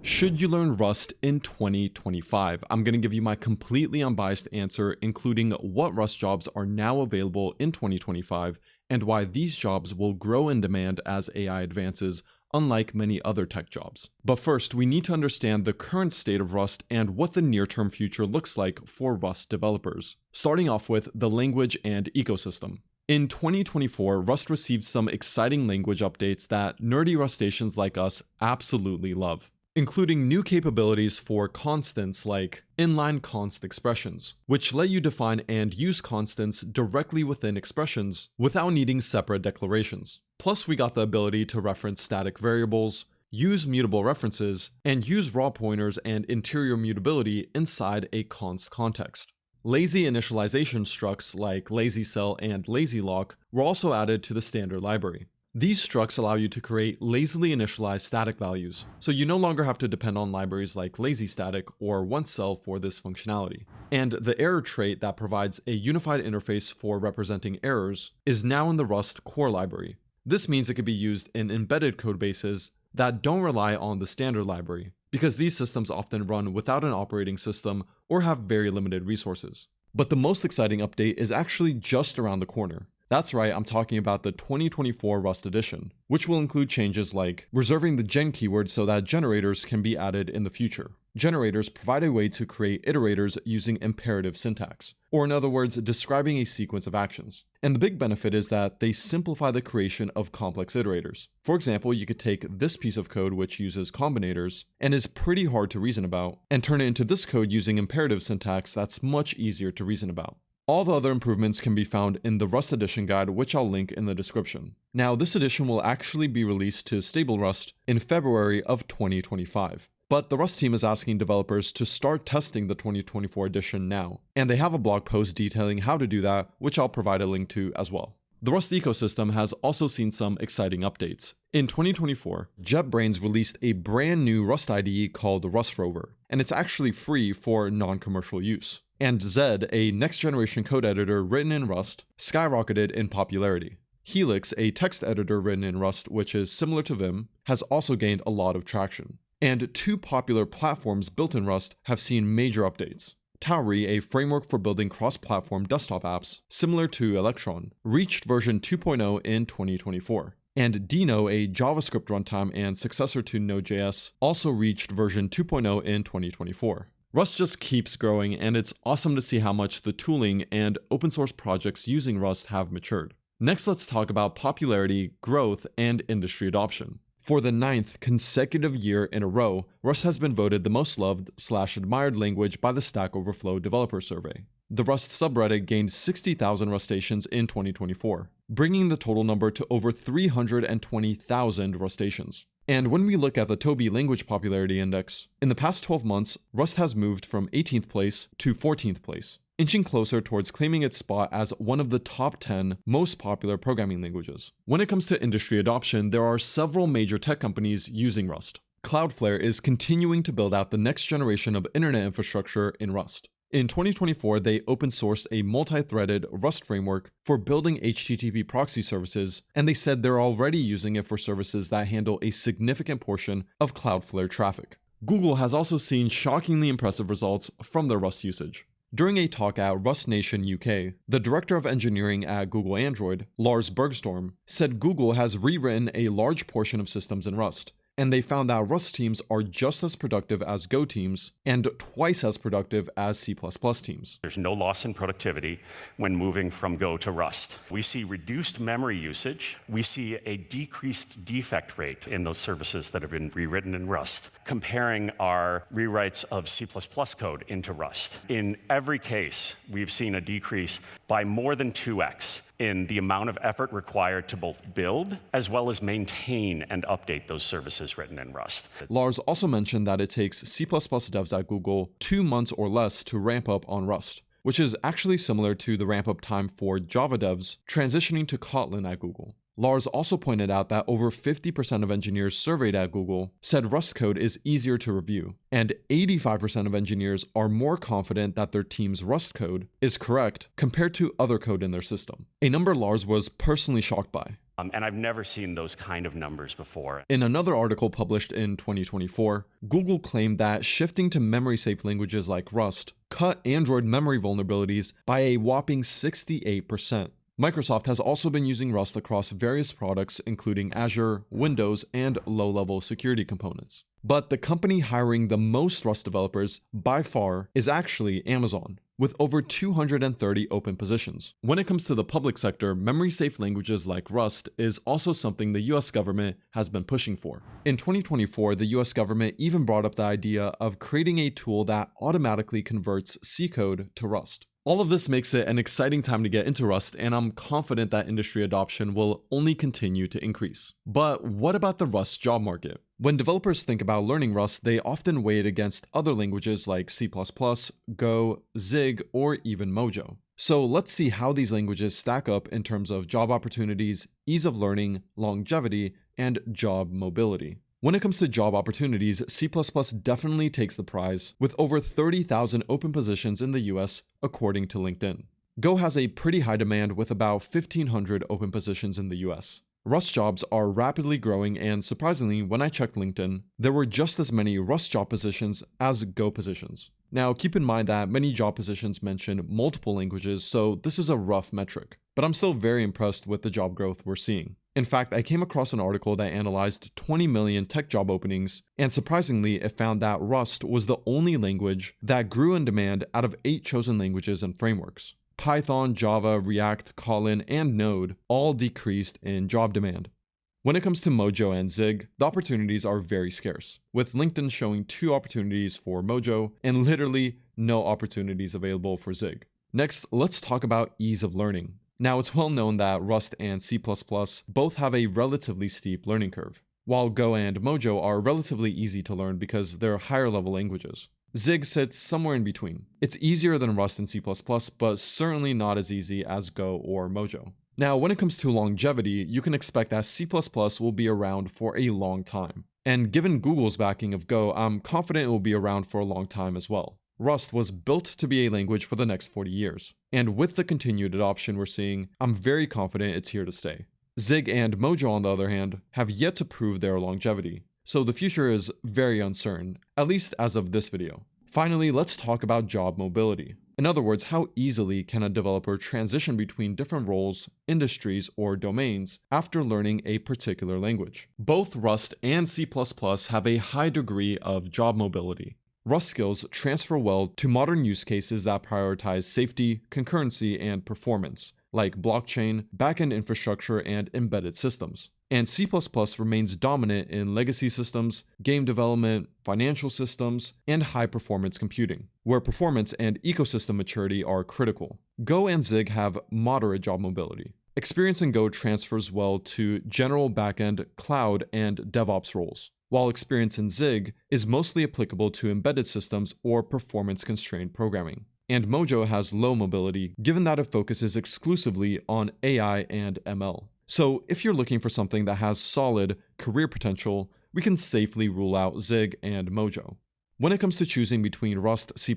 Should you learn Rust in 2025? I'm going to give you my completely unbiased answer, including what Rust jobs are now available in 2025 and why these jobs will grow in demand as AI advances, unlike many other tech jobs. But first, we need to understand the current state of Rust and what the near-term future looks like for Rust developers. Starting off with the language and ecosystem. In 2024, Rust received some exciting language updates that nerdy Rustaceans like us absolutely love, including new capabilities for constants like inline const expressions, which let you define and use constants directly within expressions without needing separate declarations. Plus, we got the ability to reference static variables, use mutable references, and use raw pointers and interior mutability inside a const context. Lazy initialization structs like lazy cell and lazy lock were also added to the standard library. These structs allow you to create lazily initialized static values, so you no longer have to depend on libraries like lazy static or onceCell for this functionality. And the error trait that provides a unified interface for representing errors is now in the Rust core library. This means it can be used in embedded codebases that don't rely on the standard library, because these systems often run without an operating system or have very limited resources. But the most exciting update is actually just around the corner. That's right, I'm talking about the 2024 Rust edition, which will include changes like reserving the gen keyword so that generators can be added in the future. Generators provide a way to create iterators using imperative syntax, or in other words, describing a sequence of actions. And the big benefit is that they simplify the creation of complex iterators. For example, you could take this piece of code which uses combinators and is pretty hard to reason about, and turn it into this code using imperative syntax that's much easier to reason about. All the other improvements can be found in the Rust Edition guide, which I'll link in the description. Now, this edition will actually be released to stable Rust in February of 2025. But the Rust team is asking developers to start testing the 2024 edition now, and they have a blog post detailing how to do that, which I'll provide a link to as well. The Rust ecosystem has also seen some exciting updates. In 2024, JetBrains released a brand new Rust IDE called Rust Rover, and it's actually free for non-commercial use. And Zed, a next-generation code editor written in Rust, skyrocketed in popularity. Helix, a text editor written in Rust which is similar to Vim, has also gained a lot of traction. And two popular platforms built in Rust have seen major updates. Tauri, a framework for building cross-platform desktop apps, similar to Electron, reached version 2.0 in 2024. And Dino, a JavaScript runtime and successor to Node.js, also reached version 2.0 in 2024. Rust just keeps growing, and it's awesome to see how much the tooling and open source projects using Rust have matured. Next, let's talk about popularity, growth, and industry adoption. For the 9th consecutive year in a row, Rust has been voted the most loved/admired language by the Stack Overflow Developer Survey. The Rust subreddit gained 60,000 Rustaceans in 2024, bringing the total number to over 320,000 Rustaceans. And when we look at the Toby Language Popularity Index, in the past 12 months, Rust has moved from 18th place to 14th place, inching closer towards claiming its spot as one of the top 10 most popular programming languages. When it comes to industry adoption, there are several major tech companies using Rust. Cloudflare is continuing to build out the next generation of internet infrastructure in Rust. In 2024, they open-sourced a multi-threaded Rust framework for building HTTP proxy services, and they said they're already using it for services that handle a significant portion of Cloudflare traffic. Google has also seen shockingly impressive results from their Rust usage. During a talk at Rust Nation UK, the director of engineering at Google Android, Lars Bergstorm, said Google has rewritten a large portion of systems in Rust, and they found that Rust teams are just as productive as Go teams and twice as productive as C++ teams. There's no loss in productivity when moving from Go to Rust. We see reduced memory usage. We see a decreased defect rate in those services that have been rewritten in Rust, comparing our rewrites of C++ code into Rust. In every case, we've seen a decrease by more than 2x in the amount of effort required to both build as well as maintain and update those services written in Rust. Lars also mentioned that it takes C++ devs at Google 2 months or less to ramp up on Rust, which is actually similar to the ramp-up time for Java devs transitioning to Kotlin at Google. Lars also pointed out that over 50% of engineers surveyed at Google said Rust code is easier to review, and 85% of engineers are more confident that their team's Rust code is correct compared to other code in their system, a number Lars was personally shocked by. And I've never seen those kind of numbers before. In another article published in 2024, Google claimed that shifting to memory-safe languages like Rust cut Android memory vulnerabilities by a whopping 68%. Microsoft has also been using Rust across various products, including Azure, Windows, and low-level security components. But the company hiring the most Rust developers by far is actually Amazon, with over 230 open positions. When it comes to the public sector, memory-safe languages like Rust is also something the US government has been pushing for. In 2024, the US government even brought up the idea of creating a tool that automatically converts C code to Rust. All of this makes it an exciting time to get into Rust, and I'm confident that industry adoption will only continue to increase. But what about the Rust job market? When developers think about learning Rust, they often weigh it against other languages like C++, Go, Zig, or even Mojo. So let's see how these languages stack up in terms of job opportunities, ease of learning, longevity, and job mobility. When it comes to job opportunities, C++ definitely takes the prize, with over 30,000 open positions in the US, according to LinkedIn. Go has a pretty high demand with about 1,500 open positions in the US. Rust jobs are rapidly growing, and surprisingly, when I checked LinkedIn, there were just as many Rust job positions as Go positions. Now, keep in mind that many job positions mention multiple languages, so this is a rough metric, but I'm still very impressed with the job growth we're seeing. In fact, I came across an article that analyzed 20 million tech job openings, and surprisingly, it found that Rust was the only language that grew in demand out of 8 chosen languages and frameworks. Python, Java, React, Kotlin, and Node all decreased in job demand. When it comes to Mojo and Zig, the opportunities are very scarce, with LinkedIn showing 2 opportunities for Mojo and literally no opportunities available for Zig. Next, let's talk about ease of learning. Now, it's well known that Rust and C++ both have a relatively steep learning curve, while Go and Mojo are relatively easy to learn because they're higher level languages. Zig sits somewhere in between. It's easier than Rust and C++, but certainly not as easy as Go or Mojo. Now, when it comes to longevity, you can expect that C++ will be around for a long time. And given Google's backing of Go, I'm confident it will be around for a long time as well. Rust was built to be a language for the next 40 years. And with the continued adoption we're seeing, I'm very confident it's here to stay. Zig and Mojo, on the other hand, have yet to prove their longevity. So the future is very uncertain, at least as of this video. Finally, let's talk about job mobility. In other words, how easily can a developer transition between different roles, industries, or domains after learning a particular language? Both Rust and C++ have a high degree of job mobility. Rust skills transfer well to modern use cases that prioritize safety, concurrency, and performance, like blockchain, backend infrastructure, and embedded systems. And C++ remains dominant in legacy systems, game development, financial systems, and high-performance computing, where performance and ecosystem maturity are critical. Go and Zig have moderate job mobility. Experience in Go transfers well to general backend, cloud, and DevOps roles, while experience in Zig is mostly applicable to embedded systems or performance-constrained programming. And Mojo has low mobility, given that it focuses exclusively on AI and ML. So if you're looking for something that has solid career potential, we can safely rule out Zig and Mojo. When it comes to choosing between Rust, C++,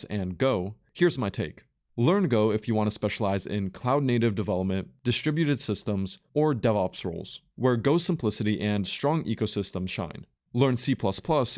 and Go, here's my take. Learn Go if you want to specialize in cloud-native development, distributed systems, or DevOps roles, where Go's simplicity and strong ecosystems shine. Learn C++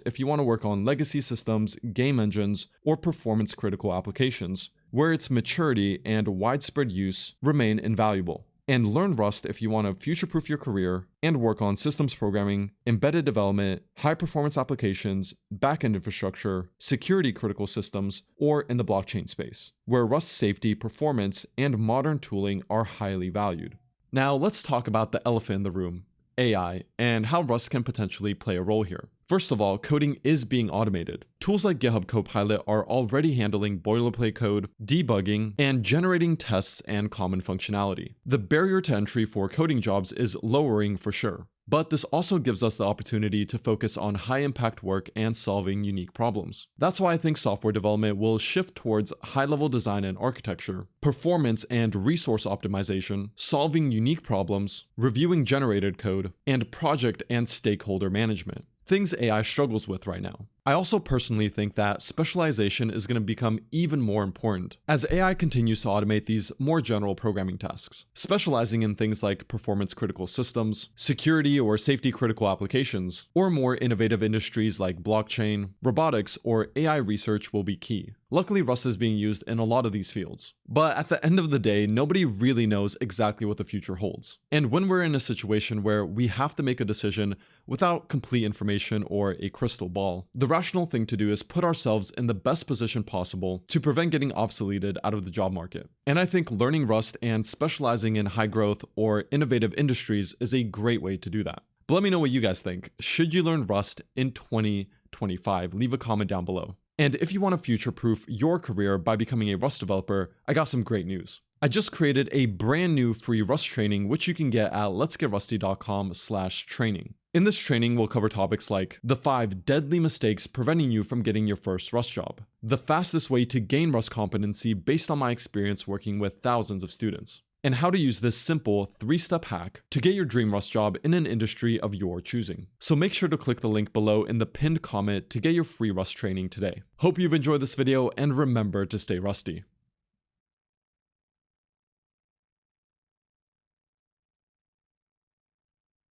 if you want to work on legacy systems, game engines, or performance-critical applications, where its maturity and widespread use remain invaluable. And learn Rust if you want to future-proof your career and work on systems programming, embedded development, high-performance applications, backend infrastructure, security-critical systems, or in the blockchain space, where Rust safety, performance, and modern tooling are highly valued. Now, let's talk about the elephant in the room, AI, and how Rust can potentially play a role here. First of all, coding is being automated. Tools like GitHub Copilot are already handling boilerplate code, debugging, and generating tests and common functionality. The barrier to entry for coding jobs is lowering for sure. But this also gives us the opportunity to focus on high-impact work and solving unique problems. That's why I think software development will shift towards high-level design and architecture, performance and resource optimization, solving unique problems, reviewing generated code, and project and stakeholder management. things AI struggles with right now. I also personally think that specialization is going to become even more important as AI continues to automate these more general programming tasks. Specializing in things like performance critical systems, security or safety critical applications, or more innovative industries like blockchain, robotics, or AI research will be key. Luckily, Rust is being used in a lot of these fields. But at the end of the day, nobody really knows exactly what the future holds. And when we're in a situation where we have to make a decision without complete information or a crystal ball, the rational thing to do is put ourselves in the best position possible to prevent getting obsoleted out of the job market. And I think learning Rust and specializing in high growth or innovative industries is a great way to do that. But let me know what you guys think. Should you learn Rust in 2025? Leave a comment down below. And if you want to future-proof your career by becoming a Rust developer, I got some great news. I just created a brand new free Rust training, which you can get at letsgetrusty.com/training. In this training, we'll cover topics like the 5 deadly mistakes preventing you from getting your first Rust job, the fastest way to gain Rust competency based on my experience working with thousands of students, and how to use this simple 3-step hack to get your dream Rust job in an industry of your choosing. So make sure to click the link below in the pinned comment to get your free Rust training today. Hope you've enjoyed this video and remember to stay rusty.